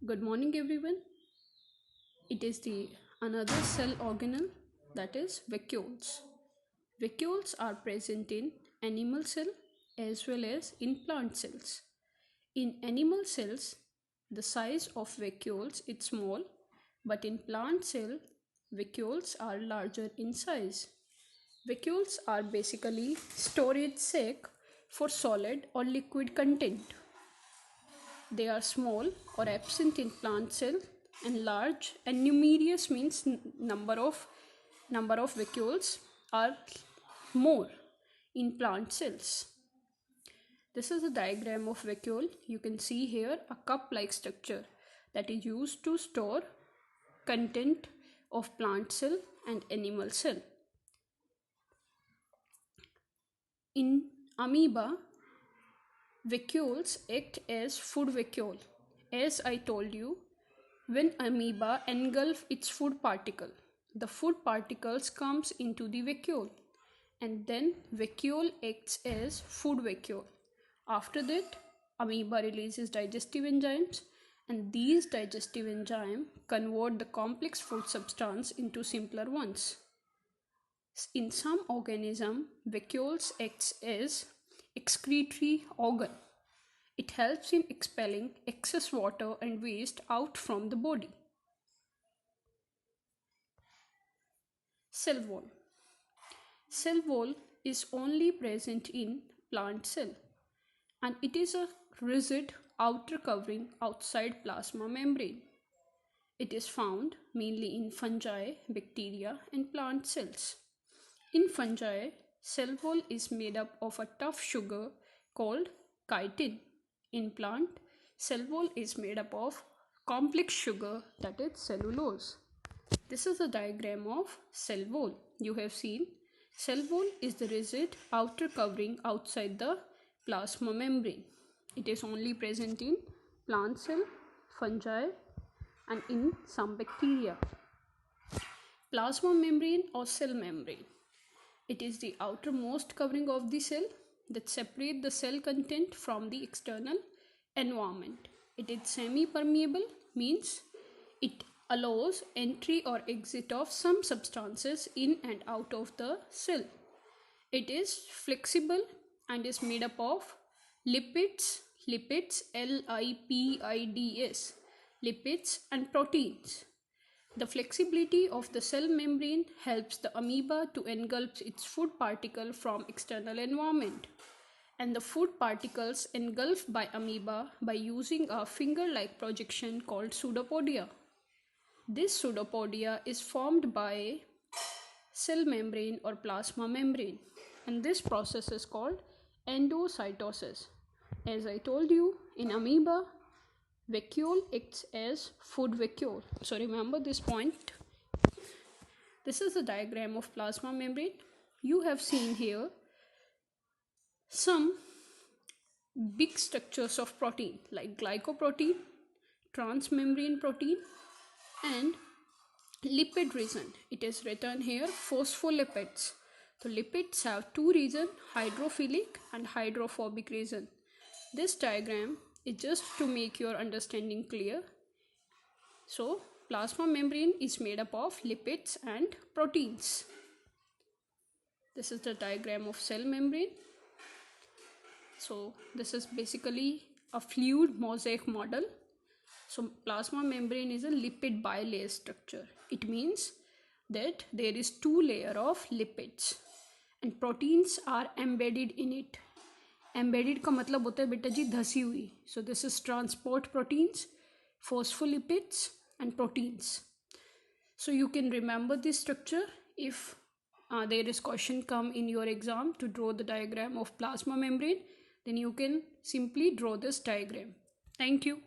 Good morning, everyone. It is the another cell organelle, that is vacuoles. Vacuoles are present in animal cell as well as in plant cells. In animal cells, the size of vacuoles is small, but in plant cell, vacuoles are larger in size. Vacuoles are basically storage sac for solid or liquid content. They are small or absent in plant cell and large and numerous means number of vacuoles are more in plant cells. This is a diagram of vacuole. You can see here a cup-like structure that is used to store content of plant cell and animal cell. In amoeba, vacuoles act as food vacuole. As I told you, when amoeba engulf its food particle, the food particles comes into the vacuole and then vacuole acts as food vacuole. After that, amoeba releases digestive enzymes and these digestive enzymes convert the complex food substance into simpler ones. In some organisms, vacuoles acts as excretory organ. It helps in expelling excess water and waste out from the body. Cell wall. Cell wall is only present in plant cell and it is a rigid outer covering outside plasma membrane. It is found mainly in fungi, bacteria and plant cells. In fungi, cell wall is made up of a tough sugar called chitin. In plant, cell wall is made up of complex sugar, that is cellulose. This is a diagram of cell wall. You have seen cell wall is the rigid outer covering outside the plasma membrane. It is only present in plant cell, fungi and in some bacteria. Plasma membrane or cell membrane. It is the outermost covering of the cell that separate the cell content from the external environment. It is semi-permeable, means it allows entry or exit of some substances in and out of the cell. It is flexible and is made up of lipids, L-I-P-I-D-S, lipids and proteins. The flexibility of the cell membrane helps the amoeba to engulf its food particle from external environment. And the food particles engulfed by amoeba by using a finger-like projection called pseudopodia. This pseudopodia is formed by cell membrane or plasma membrane, and this process is called endocytosis. As I told you, in amoeba, vacuole acts as food vacuole. So remember this point. This is the diagram of plasma membrane. You have seen here some big structures of protein like glycoprotein, transmembrane protein and lipid region. It is written here phospholipids. So lipids have two regions, hydrophilic and hydrophobic region. This diagram is just to make your understanding clear. So plasma membrane is made up of lipids and proteins. This is the diagram of cell membrane. So this is basically a fluid mosaic model. So plasma membrane is a lipid bilayer structure. It means that there is two layers of lipids and proteins are embedded in it. Embedded का मतलब होता है बेटा जी धसी हुई. So this is transport proteins, phospholipids and proteins. So you can remember this structure if there is question come in your exam to draw the diagram of plasma membrane, then you can simply draw this diagram. Thank you.